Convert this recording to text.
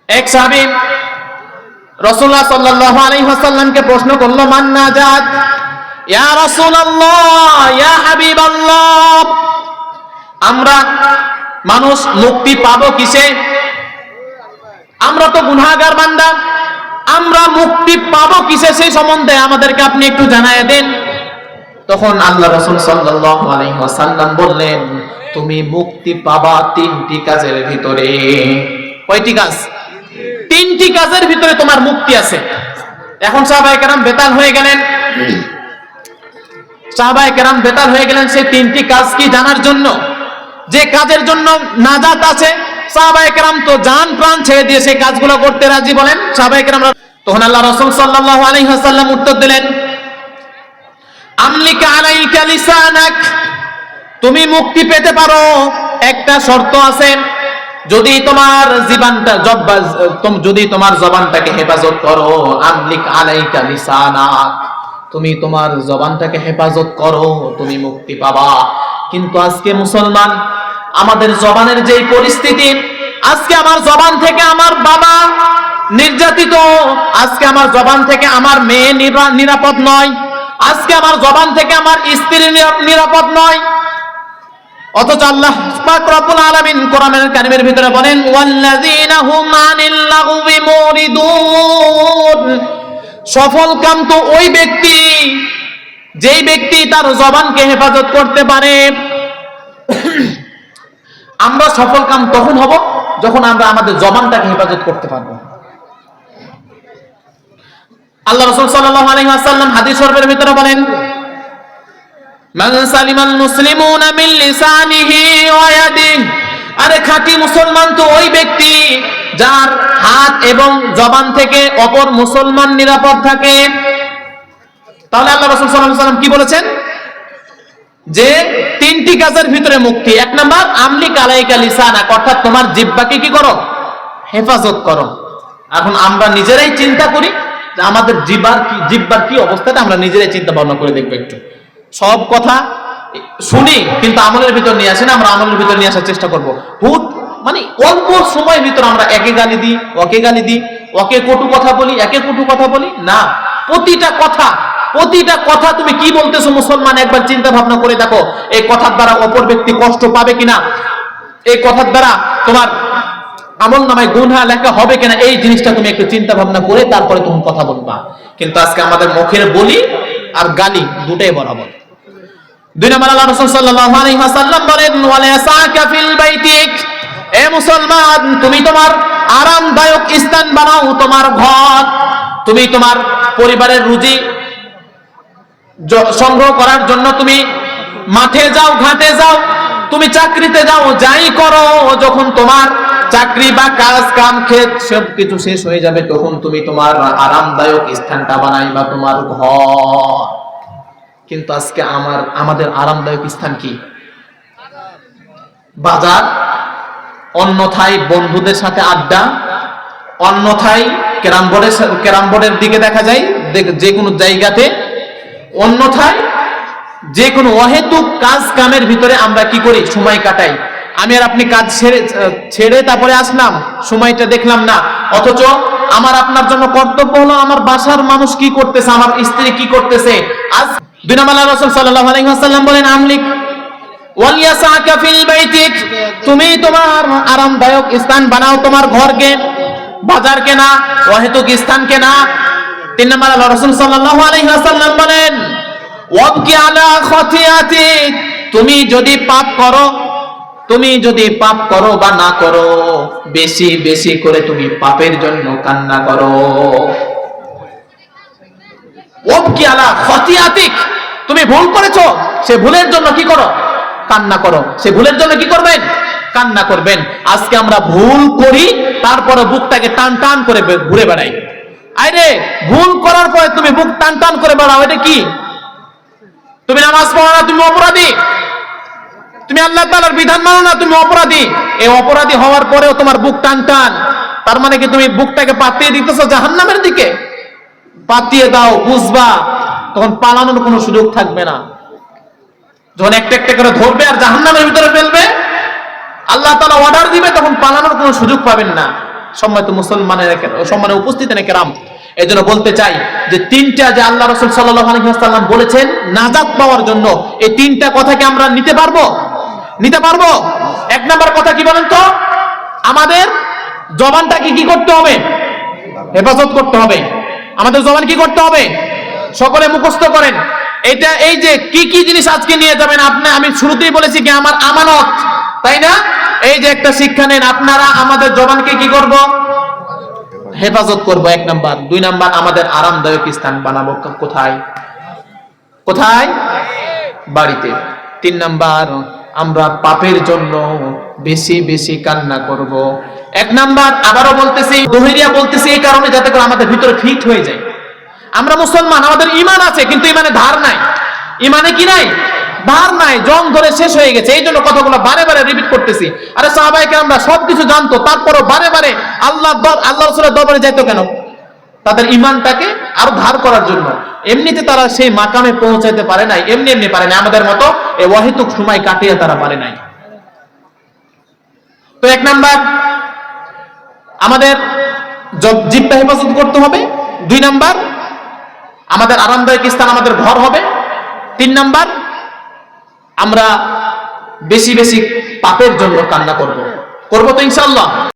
এক সাহাবী রাসূলুল্লাহ সাল্লাল্লাহু আলাইহি ওয়াসাল্লামকে প্রশ্ন করলো, মান নাজাত ইয়া রাসূলুল্লাহ ইয়া হাবিবাল্লাহ, আমরা মানুষ মুক্তি পাবো কিসে? আমরা তো গুনাহগার বান্দা, আমরা মুক্তি পাবো কিসে সেই সম্বন্ধে আমাদেরকে আপনি একটু জানায় দেন। তখন আল্লাহ রাসূল সাল্লাল্লাহু আলাইহি ওয়াসাল্লাম বললেন, তুমি মুক্তি পাবা তিনটি কাজের ভিতরে। কয়টি কাজ? তিনটি কাজের ভিতরে তোমার মুক্তি আছে। এখন সাহাবায়ে কেরাম বেতাল হয়ে গেলেন, সেই তিনটি কাজ কি জানার জন্য, যে কাজের জন্য নাজাত আছে। সাহাবায়ে কেরাম তো জান প্রাণ ছেড়ে দিয়ে সেই কাজগুলো করতে রাজি। বলেন সাহাবায়ে কেরাম। তখন আল্লাহ রাসূল সাল্লাল্লাহু আলাইহি ওয়াসাল্লাম উত্তর দিলেন, আমলিক আলাইকা লিসানাক, তুমি মুক্তি পেতে পারো, একটা শর্ত আছে, যদি তোমার জবানটাকে হেফাজত করো। আমলিক আলাইকা লিসানাক, তুমি তোমার জবানটাকে হেফাজত করো, তুমি মুক্তি পাবা। কিন্তু আজকে মুসলমান, আমাদের জবানের যেই পরিস্থিতি, আজকে আমার জবান থেকে আমার বাবা নির্যাতিত, আজকে আমার জবান থেকে আমার মেয়ে নিরাপদ নয়, আজকে আমার জবান থেকে আমার স্ত্রী নিরাপদ নয়। অথচ আল্লাহ পাক রব্বুল আলামিন কোরআনের কারিমের ভিতরে বলেন, ওয়াল্লাযীনা হুম আনিল লাগবি মুরিদুন, সফল কাম তো ওই ব্যক্তি, যেই ব্যক্তি তার জবানকে হেফাজত করতে পারে। আমরা সফল কাম তখন হব যখন আমরা আমাদের জবানটাকে হেফাজত করতে পারবো। আল্লাহ রাসূল সাল্লাল্লাহু আলাইহি ওয়াসাল্লাম হাদিস শরীফের ভিতরে বলেন, মান সালিমাল মুসলিমুনা মিন লিসানিহি ওয়া ইয়াদিহি, আরে খাঁটি মুসলমান তো ওই ব্যক্তি যার হাত এবং জবান থেকে অপর মুসলমান নিরাপদ থাকে। তাহলে আল্লাহ রাসূল সাল্লাল্লাহু আলাইহি ওয়াসাল্লাম কি বলেছেন? যে তিনটি কাজের ভিতরে মুক্তি। এক নাম্বার, আমলিক আলাইকা লিসানাক, অর্থাৎ তোমার জিহ্বাকে কি করো? হেফাজত করো। এখন আমরা নিজেরাই চিন্তা করি যে আমাদের জিহ্বার কি অবস্থাটা, আমরা নিজেরাই চিন্তা ভাবনা করে দেখবো একটু। সব কথা শুনি কিন্তু আমলের ভিতর নিয়ে আসি না, আমরা আমলের ভিতর নিয়ে আসার চেষ্টা করবো। মানে অল্প সময়ের ভিতর আমরা একে গালি দিই, ওকে গালি দিই, ওকে কটু কথা বলি, একে কটু কথা বলি না। প্রতিটা কথা তুমি কি বলতেছো মুসলমান, একবার চিন্তা ভাবনা করে দেখো। এই কথার দ্বারা অপর ব্যক্তি কষ্ট পাবে কিনা, এই কথার দ্বারা তোমার আমল নামায় গুনাহ লেখা হবে কিনা, এই জিনিসটা তুমি একটু চিন্তা ভাবনা করে তারপরে তুমি কথা বলবা। কিন্তু আজকে আমাদের মুখের বলি আর গালি দুটোই বরাবর। দুই নম্বর, আল্লাহ রাসূল সাল্লাল্লাহু আলাইহি ওয়াসাল্লাম বলেন, ওয়ালাসাকা ফিল বাইতিক, এ মুসলমান, তুমি তোমার আরামদায়ক স্থান বানাও, তোমার ঘর। তুমি তোমার পরিবারের রুজি সংগ্রহ করার জন্য তুমি মাঠে যাও, ঘাটে যাও, তুমি চাকরিতে যাও, যাই করো, যখন তোমার চাকরি বা কাজ কাম ক্ষেত সবকিছু শেষ হয়ে যাবে, তখন তুমি তোমার আরামদায়ক স্থানটা বানাইবা, তোমার ঘর। কিন্তু আজকে আমাদের আরামদায়ক স্থান কি? বাজার, অন্যথায় বন্ধুদের সাথে আড্ডা, অন্যথায় ক্যারাম বোর্ডের দিকে দেখা যায় যে কোনো জায়গাতে, অন্যথায় যে কোনো অহেতুক কাজ কামের ভিতরে আমরা কি করি? সময় কাটাই। আমি আর আপনি কাজ ছেড়ে তারপরে আসলাম, সময়টা দেখলাম না। অথচ আমার আপনার জন্য কর্তব্য হলো আমার বাসার মানুষ কি করতেছে, আমার স্ত্রী কি করতেছে। আজ দুই নম্বর, রাসূল সাল্লাল্লাহু আলাইহি ওয়াসাল্লাম বলেন, আমলিক ওয়ালিয়াসাকা ফিল বাইতিক, তুমি তোমার আরামদায়ক স্থান বানাও, তোমার ঘরকে, বাজারকে না, অহেতুক স্থানকে না। তিন নম্বর, রাসূল সাল্লাল্লাহু আলাইহি ওয়াসাল্লাম বলেন, ওয়াবকি আলা খাতিয়াতিক, তুমি যদি পাপ করো বা না করো, বেশি বেশি করে তুমি পাপের জন্য কান্না করো। ওয়াবকি আলা খাতিয়াতিক, তুমি ভুল করেছো, সে ভুলের জন্য কি করো? কান্না করো। সে ভুলের জন্য কি করবেন? কান্না করবেন। আজকে আমরা ভুল করি, তারপরে বুকটাকে টান টান করে ঘুরে বেড়াই। আরে ভুল করার পরে তুমি বুক টান টান করে বেড়াও, এটা কি? তুমি নামাজ পড়ো না, তুমি অপরাধী। তুমি আল্লাহ তাআলার বিধান মানো না, তুমি অপরাধী। এই অপরাধী হওয়ার পরেও তোমার বুক টান টান, তার মানে কি তুমি বুকটাকে পাতিয়ে দিতেছো জাহান্নামের দিকে? পাতিয়ে দাও, বুঝবা, তখন পালানোর কোনো সুযোগ থাকবে না। যখন একটা একটা করে ধরবে আর জাহান্নামের ভিতরে ফেলবে, আল্লাহ তাআলা অর্ডার দিবে, তখন পালানোর কোনো সুযোগ পাবেন না। সম্মানিত মুসলমানের সম্মানের উপস্থিতি কেরাম, এই জন্য বলতে চাই যে তিনটা যে আল্লাহ রাসূল সাল্লাল্লাহু আলাইহি ওয়াসাল্লাম বলেছেন নাজাত পাওয়ার জন্য, এই তিনটা কথাকে আমরা নিতে পারবো? নিতে পারবো? এক নাম্বার কথা কি বলেন তো? আমাদের জবানটাকে কি করতে হবে? হেফাজত করতে হবে। আমাদের জবান কি করতে হবে? সকলে মুখস্থ করেন এটা। এই যে কি কি জিনিস আজকে নিয়ে যাবেন আপনি, আমি শুরুতেই বলেছি কি আমার আমানত, তাই না? এই যে একটা শিক্ষা নেন আপনারা, আমাদের জবানকে কি করব? হেফাজত করব, এক নাম্বার। দুই নাম্বার, আমাদের আরামদায়ক স্থান বানাবো কোথায়? কোথায়? বাড়িতে। তিন নাম্বার, আমরা পাপের জন্য বেশি বেশি কান্না করব। এক নাম্বার, আবারও বলতেছি, দোহরিয়া বলতেছি এই কারণে যাতে করে আমাদের ভিতরে ফিট হয়ে যায়। আমরা মুসলমান, আমাদের ঈমান আছে কিন্তু ঈমানে ধার নাই। ঈমানে কি নাই? ধার নাই, জং ধরে শেষ হয়ে গেছে। এই জন্য কথাগুলো বারে বারে রিপিট করতেছি। আরে সাহাবায়ে কেরামরা সবকিছু জানতো, তারপরও বারে বারে আল্লাহ রাসূলের দরবারে যাইতো কেন? তাদের ঈমানটাকে আরো ধার করার জন্য। এমনিতে তারা সেই মাকামে পৌঁছাইতে পারে নাই, এমনি এমনি পারে নাই, আমাদের মতো এই অহেতুক সময় কাটিয়ে তারা পারে নাই। তো এক নাম্বার, আমাদের জিহ্বা হেফাজত করতে হবে। দুই নাম্বার, আমাদের আরামদায়ক স্থান আমাদের ঘর হবে। তিন নাম্বার, আমরা বেশি বেশি পাপের জন্য কান্না করব তো ইনশাআল্লাহ।